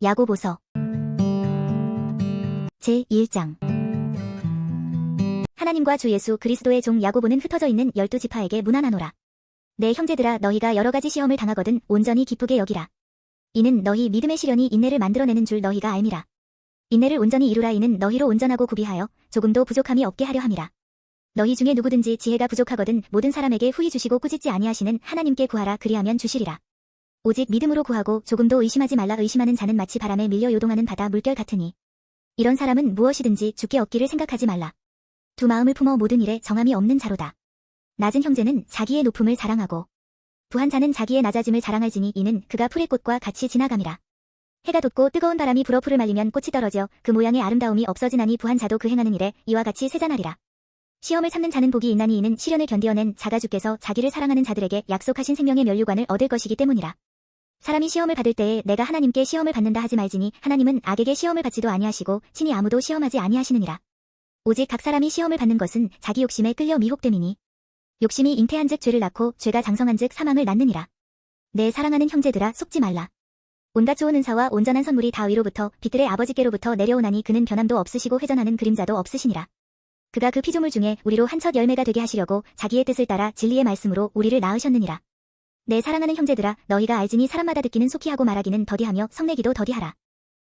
야고보서 제1장. 하나님과 주 예수 그리스도의 종 야고보는 흩어져 있는 12지파에게 문안하노라. 내 형제들아, 너희가 여러가지 시험을 당하거든 온전히 기쁘게 여기라. 이는 너희 믿음의 시련이 인내를 만들어내는 줄 너희가 알미라. 인내를 온전히 이루라. 이는 너희로 온전하고 구비하여 조금도 부족함이 없게 하려 함이라. 너희 중에 누구든지 지혜가 부족하거든 모든 사람에게 후히 주시고 꾸짖지 아니하시는 하나님께 구하라. 그리하면 주시리라. 오직 믿음으로 구하고 조금도 의심하지 말라. 의심하는 자는 마치 바람에 밀려 요동하는 바다 물결 같으니 이런 사람은 무엇이든지 주께 얻기를 생각하지 말라. 두 마음을 품어 모든 일에 정함이 없는 자로다. 낮은 형제는 자기의 높음을 자랑하고 부한 자는 자기의 낮아짐을 자랑할지니 이는 그가 풀의 꽃과 같이 지나감이라. 해가 돋고 뜨거운 바람이 불어 풀을 말리면 꽃이 떨어져 그 모양의 아름다움이 없어지나니 부한 자도 그 행하는 일에 이와 같이 세잔하리라. 시험을 참는 자는 복이 있나니 이는 시련을 견디어낸 자가 주께서 자기를 사랑하는 자들에게 약속하신 생명의 면류관을 얻을 것이기 때문이라. 사람이 시험을 받을 때에 내가 하나님께 시험을 받는다 하지 말지니 하나님은 악에게 시험을 받지도 아니하시고 친히 아무도 시험하지 아니하시느니라. 오직 각 사람이 시험을 받는 것은 자기 욕심에 끌려 미혹됨이니 욕심이 잉태한즉 죄를 낳고 죄가 장성한즉 사망을 낳느니라. 내 사랑하는 형제들아, 속지 말라. 온갖 좋은 은사와 온전한 선물이 다 위로부터 빛들의 아버지께로부터 내려오나니 그는 변함도 없으시고 회전하는 그림자도 없으시니라. 그가 그 피조물 중에 우리로 한 첫 열매가 되게 하시려고 자기의 뜻을 따라 진리의 말씀으로 우리를 낳으셨느니라. 내 사랑하는 형제들아, 너희가 알지니 사람마다 듣기는 속히 하고 말하기는 더디하며 성내기도 더디하라.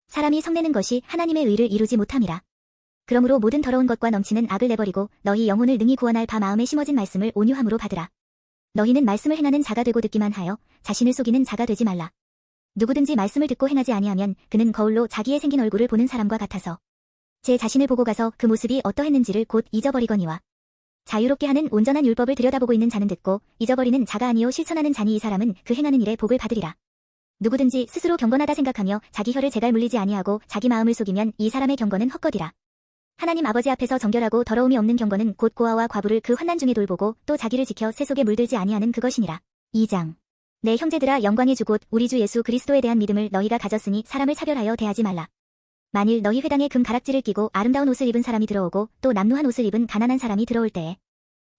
사람이 성내는 것이 하나님의 의를 이루지 못함이라. 그러므로 모든 더러운 것과 넘치는 악을 내버리고 너희 영혼을 능히 구원할 바 마음에 심어진 말씀을 온유함으로 받으라. 너희는 말씀을 행하는 자가 되고 듣기만 하여 자신을 속이는 자가 되지 말라. 누구든지 말씀을 듣고 행하지 아니하면 그는 거울로 자기의 생긴 얼굴을 보는 사람과 같아서 제 자신을 보고 가서 그 모습이 어떠했는지를 곧 잊어버리거니와. 자유롭게 하는 온전한 율법을 들여다보고 있는 자는 듣고 잊어버리는 자가 아니요 실천하는 자니 이 사람은 그 행하는 일에 복을 받으리라. 누구든지 스스로 경건하다 생각하며 자기 혀를 제갈 물리지 아니하고 자기 마음을 속이면 이 사람의 경건은 헛것이라. 하나님 아버지 앞에서 정결하고 더러움이 없는 경건은 곧 고아와 과부를 그 환난 중에 돌보고 또 자기를 지켜 새 속에 물들지 아니하는 그것이니라. 2장. 내 형제들아, 영광의 주 곧 우리 주 예수 그리스도에 대한 믿음을 너희가 가졌으니 사람을 차별하여 대하지 말라. 만일 너희 회당에 금 가락지를 끼고 아름다운 옷을 입은 사람이 들어오고 또 남루한 옷을 입은 가난한 사람이 들어올 때에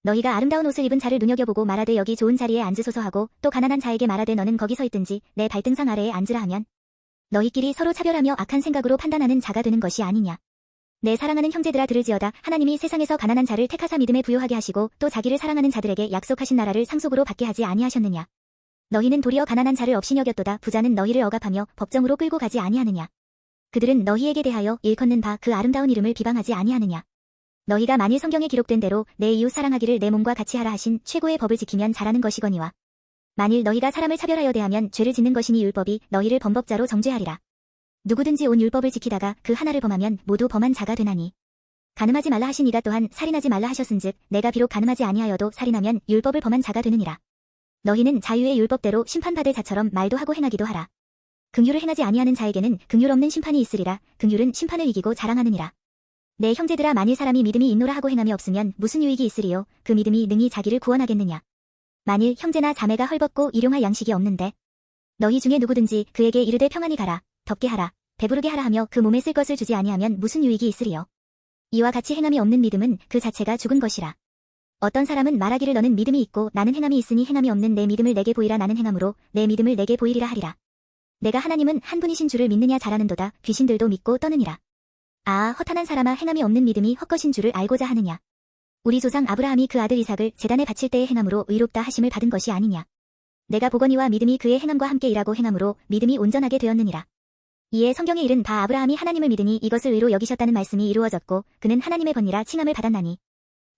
너희가 아름다운 옷을 입은 자를 눈여겨보고 말하되 여기 좋은 자리에 앉으소서 하고 또 가난한 자에게 말하되 너는 거기 서 있든지 내 발등상 아래에 앉으라 하면 너희끼리 서로 차별하며 악한 생각으로 판단하는 자가 되는 것이 아니냐. 내 사랑하는 형제들아, 들을지어다. 하나님이 세상에서 가난한 자를 택하사 믿음에 부요하게 하시고 또 자기를 사랑하는 자들에게 약속하신 나라를 상속으로 받게 하지 아니하셨느냐. 너희는 도리어 가난한 자를 없이 여겼도다. 부자는 너희를 억압하며 법정으로 끌고 가지 아니하느냐. 그들은 너희에게 대하여 일컫는 바 그 아름다운 이름을 비방하지 아니하느냐. 너희가 만일 성경에 기록된 대로 내 이웃 사랑하기를 내 몸과 같이 하라 하신 최고의 법을 지키면 잘하는 것이거니와. 만일 너희가 사람을 차별하여 대하면 죄를 짓는 것이니 율법이 너희를 범법자로 정죄하리라. 누구든지 온 율법을 지키다가 그 하나를 범하면 모두 범한 자가 되나니. 간음하지 말라 하신 이가 또한 살인하지 말라 하셨은즉 내가 비록 간음하지 아니하여도 살인하면 율법을 범한 자가 되느니라. 너희는 자유의 율법대로 심판받을 자처럼 말도 하고 행하기도 하라. 긍휼을 행하지 아니하는 자에게는 긍휼 없는 심판이 있으리라. 긍휼은 심판을 이기고 자랑하느니라. 내 형제들아, 만일 사람이 믿음이 있노라 하고 행함이 없으면 무슨 유익이 있으리요. 그 믿음이 능히 자기를 구원하겠느냐. 만일 형제나 자매가 헐벗고 일용할 양식이 없는데 너희 중에 누구든지 그에게 이르되 평안히 가라, 덥게 하라, 배부르게 하라 하며 그 몸에 쓸 것을 주지 아니하면 무슨 유익이 있으리요. 이와 같이 행함이 없는 믿음은 그 자체가 죽은 것이라. 어떤 사람은 말하기를 너는 믿음이 있고 나는 행함이 있으니 행함이 없는 내 믿음을 내게 보이라. 나는 행함으로 내 믿음을 내게 보이리라 하리라. 내가 하나님은 한 분이신 줄을 믿느냐. 잘하는도다. 귀신들도 믿고 떠느니라. 아, 허탄한 사람아, 행함이 없는 믿음이 헛것인 줄을 알고자 하느냐. 우리 조상 아브라함이 그 아들 이삭을 제단에 바칠 때의 행함으로 의롭다 하심을 받은 것이 아니냐. 내가 보거니와 믿음이 그의 행함과 함께 일하고 행함으로 믿음이 온전하게 되었느니라. 이에 성경에 이른 바 아브라함이 하나님을 믿으니 이것을 의로 여기셨다는 말씀이 이루어졌고 그는 하나님의 번이라 칭함을 받았나니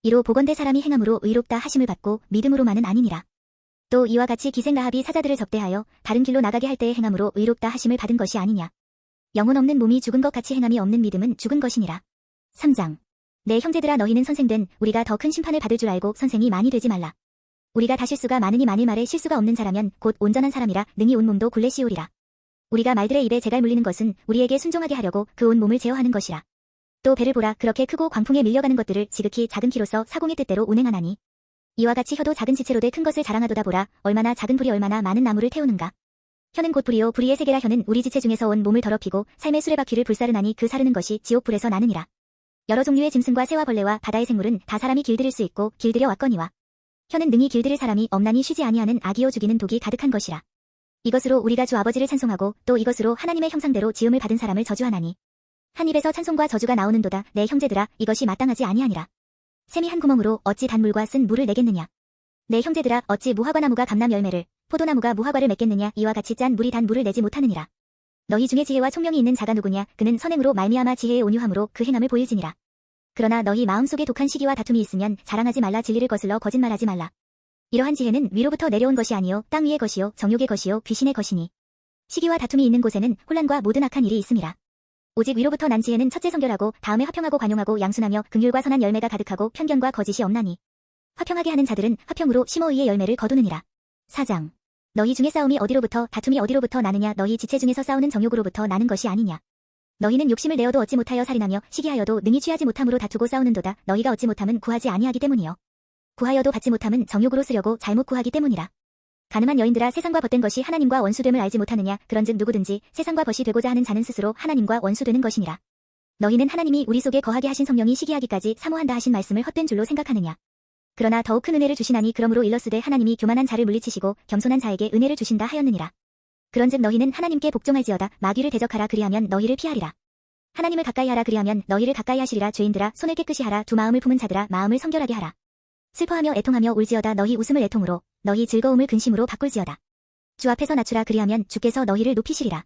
이로 보건대 사람이 행함으로 의롭다 하심을 받고 믿음으로만은 아니니라. 또 이와 같이 기생 라합이 사자들을 접대하여 다른 길로 나가게 할 때의 행함으로 의롭다 하심을 받은 것이 아니냐. 영혼 없는 몸이 죽은 것 같이 행함이 없는 믿음은 죽은 것이니라. 3장. 내 형제들아, 너희는 선생된 우리가 더 큰 심판을 받을 줄 알고 선생이 많이 되지 말라. 우리가 다 실수가 많으니 만일 말에 실수가 없는 자라면 곧 온전한 사람이라 능히 온 몸도 굴레 씌우리라. 우리가 말들의 입에 재갈 물리는 것은 우리에게 순종하게 하려고 그 온 몸을 제어하는 것이라. 또 배를 보라. 그렇게 크고 광풍에 밀려가는 것들을 지극히 작은 키로서 사공의 뜻대로 운행하나니 이와 같이 혀도 작은 지체로 돼 큰 것을 자랑하도다. 보라, 얼마나 작은 불이 얼마나 많은 나무를 태우는가. 혀는 곧 불이요 불의의 세계라. 혀는 우리 지체 중에서 온 몸을 더럽히고 삶의 수레바퀴를 불사르나니 그 사르는 것이 지옥불에서 나느니라. 여러 종류의 짐승과 새와 벌레와 바다의 생물은 다 사람이 길들일 수 있고 길들여 왔거니와 혀는 능히 길들일 사람이 없나니 쉬지 아니하는 악이요 죽이는 독이 가득한 것이라. 이것으로 우리가 주 아버지를 찬송하고 또 이것으로 하나님의 형상대로 지음을 받은 사람을 저주하나니 한 입에서 찬송과 저주가 나오는도다. 내 형제들아 이것이 마땅하지 아니하니라. 샘이 한 구멍으로 어찌 단 물과 쓴 물을 내겠느냐. 내 형제들아 어찌 무화과 나무가 감람 열매를 포도나무가 무화과를 맺겠느냐. 이와 같이 짠 물이 단 물을 내지 못하느니라. 너희 중에 지혜와 총명이 있는 자가 누구냐. 그는 선행으로 말미암아 지혜의 온유함으로 그 행함을 보일지니라. 그러나 너희 마음속에 독한 시기와 다툼이 있으면 자랑하지 말라. 진리를 거슬러 거짓말하지 말라. 이러한 지혜는 위로부터 내려온 것이 아니요 땅 위의 것이요 정욕의 것이요 귀신의 것이니 시기와 다툼이 있는 곳에는 혼란과 모든 악한 일이 있음이라. 오직 위로부터 난 지혜는 첫째 성결하고 다음에 화평하고 관용하고 양순하며 긍휼과 선한 열매가 가득하고 편견과 거짓이 없나니 화평하게 하는 자들은 화평으로 심어 의의 열매를 거두느니라. 4장. 너희 중에 싸움이 어디로부터 다툼이 어디로부터 나느냐. 너희 지체 중에서 싸우는 정욕으로부터 나는 것이 아니냐. 너희는 욕심을 내어도 얻지 못하여 살인하며 시기하여도 능히 취하지 못함으로 다투고 싸우는도다. 너희가 얻지 못함은 구하지 아니하기 때문이요 구하여도 받지 못함은 정욕으로 쓰려고 잘못 구하기 때문이라. 가늠한 여인들아 세상과 벗된 것이 하나님과 원수됨을 알지 못하느냐. 그런즉 누구든지 세상과 벗이 되고자 하는 자는 스스로 하나님과 원수되는 것이니라. 너희는 하나님이 우리 속에 거하게 하신 성령이 시기하기까지 사모한다 하신 말씀을 헛된 줄로 생각하느냐. 그러나 더욱 큰 은혜를 주시나니 그러므로 일러스되 하나님이 교만한 자를 물리치시고 겸손한 자에게 은혜를 주신다 하였느니라. 그런즉 너희는 하나님께 복종할지어다. 마귀를 대적하라. 그리하면 너희를 피하리라. 하나님을 가까이 하라. 그리하면 너희를 가까이 하시리라. 죄인들아 손을 깨끗이 하라. 두 마음을 품은 자들아 마음을 성결하게 하라. 슬퍼하며 애통하며 울지어다. 너희 웃음을 애통으로 너희 즐거움을 근심으로 바꿀지어다. 주 앞에서 낮추라. 그리하면 주께서 너희를 높이시리라.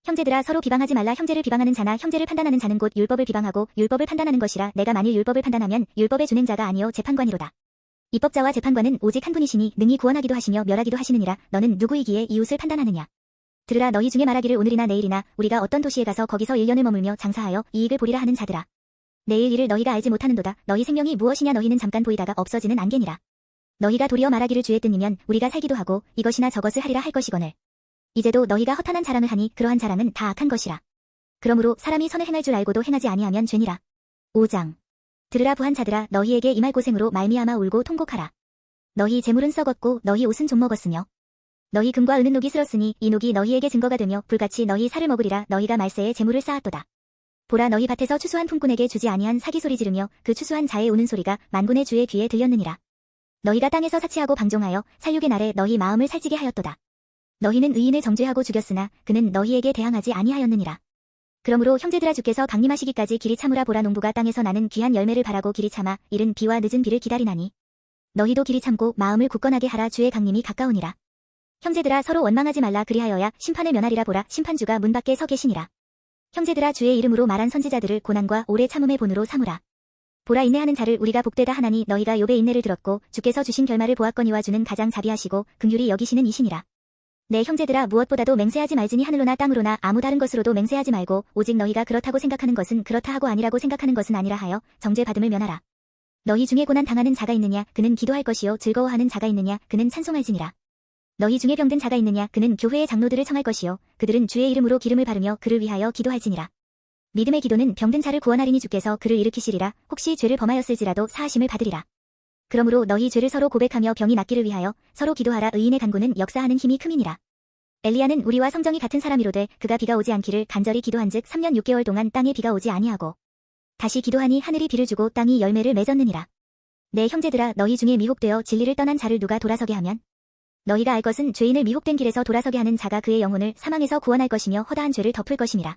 형제들아 서로 비방하지 말라. 형제를 비방하는 자나 형제를 판단하는 자는 곧 율법을 비방하고 율법을 판단하는 것이라. 내가 만일 율법을 판단하면 율법의 준행자가 아니요 재판관이로다. 입법자와 재판관은 오직 한 분이시니 능히 구원하기도 하시며 멸하기도 하시느니라. 너는 누구이기에 이웃을 판단하느냐. 들으라. 너희 중에 말하기를 오늘이나 내일이나 우리가 어떤 도시에 가서 거기서 1년을 머물며 장사하여 이익을 보리라 하는 자들아. 내일 일을 너희가 알지 못하는도다. 너희 생명이 무엇이냐. 너희는 잠깐 보이다가 없어지는 안개니라. 너희가 도리어 말하기를 주의 뜻이면 우리가 살기도 하고 이것이나 저것을 하리라 할 것이거늘. 이제도 너희가 허탄한 자랑을 하니 그러한 자랑은 다 악한 것이라. 그러므로 사람이 선을 행할 줄 알고도 행하지 아니하면 죄니라. 5장. 들으라 부한 자들아 너희에게 임할 고생으로 말미암아 울고 통곡하라. 너희 재물은 썩었고 너희 옷은 좀 먹었으며 너희 금과 은은 녹이 슬었으니 이 녹이 너희에게 증거가 되며 불같이 너희 살을 먹으리라. 너희가 말세에 재물을 쌓았도다. 보라 너희 밭에서 추수한 품꾼에게 주지 아니한 사기 소리 지르며 그 추수한 자의 우는 소리가 만군의 주의 귀에 들렸느니라. 너희가 땅에서 사치하고 방종하여 살육의 날에 너희 마음을 살찌게 하였도다. 너희는 의인을 정죄하고 죽였으나 그는 너희에게 대항하지 아니하였느니라. 그러므로 형제들아 주께서 강림하시기까지 길이 참으라. 보라 농부가 땅에서 나는 귀한 열매를 바라고 길이 참아 이른 비와 늦은 비를 기다리나니 너희도 길이 참고 마음을 굳건하게 하라. 주의 강림이 가까우니라. 형제들아 서로 원망하지 말라. 그리하여야 심판을 면하리라. 보라 심판주가 문 밖에 서 계시니라. 형제들아 주의 이름으로 말한 선지자들을 고난과 오래 참음의 본으로 삼으라. 보라 인내하는 자를 우리가 복되다 하나니 너희가 욥의 인내를 들었고 주께서 주신 결말을 보았거니와 주는 가장 자비하시고 긍휼히 여기시는 이시니라. 내 형제들아 무엇보다도 맹세하지 말지니 하늘로나 땅으로나 아무 다른 것으로도 맹세하지 말고 오직 너희가 그렇다고 생각하는 것은 그렇다 하고 아니라고 생각하는 것은 아니라 하여 정죄받음을 면하라. 너희 중에 고난 당하는 자가 있느냐. 그는 기도할 것이요 즐거워하는 자가 있느냐. 그는 찬송할지니라. 너희 중에 병든 자가 있느냐. 그는 교회의 장로들을 청할 것이요 그들은 주의 이름으로 기름을 바르며 그를 위하여 기도할지니라. 믿음의 기도는 병든 자를 구원하리니 주께서 그를 일으키시리라. 혹시 죄를 범하였을지라도 사하심을 받으리라. 그러므로 너희 죄를 서로 고백하며 병이 낫기를 위하여 서로 기도하라. 의인의 간구는 역사하는 힘이 큼이니라. 엘리야는 우리와 성정이 같은 사람이로되 그가 비가 오지 않기를 간절히 기도한즉 3년 6개월 동안 땅에 비가 오지 아니하고 다시 기도하니 하늘이 비를 주고 땅이 열매를 맺었느니라. 내 형제들아 너희 중에 미혹되어 진리를 떠난 자를 누가 돌아서게 하면 너희가 알 것은 죄인을 미혹된 길에서 돌아서게 하는 자가 그의 영혼을 사망에서 구원할 것이며 허다한 죄를 덮을 것임이라.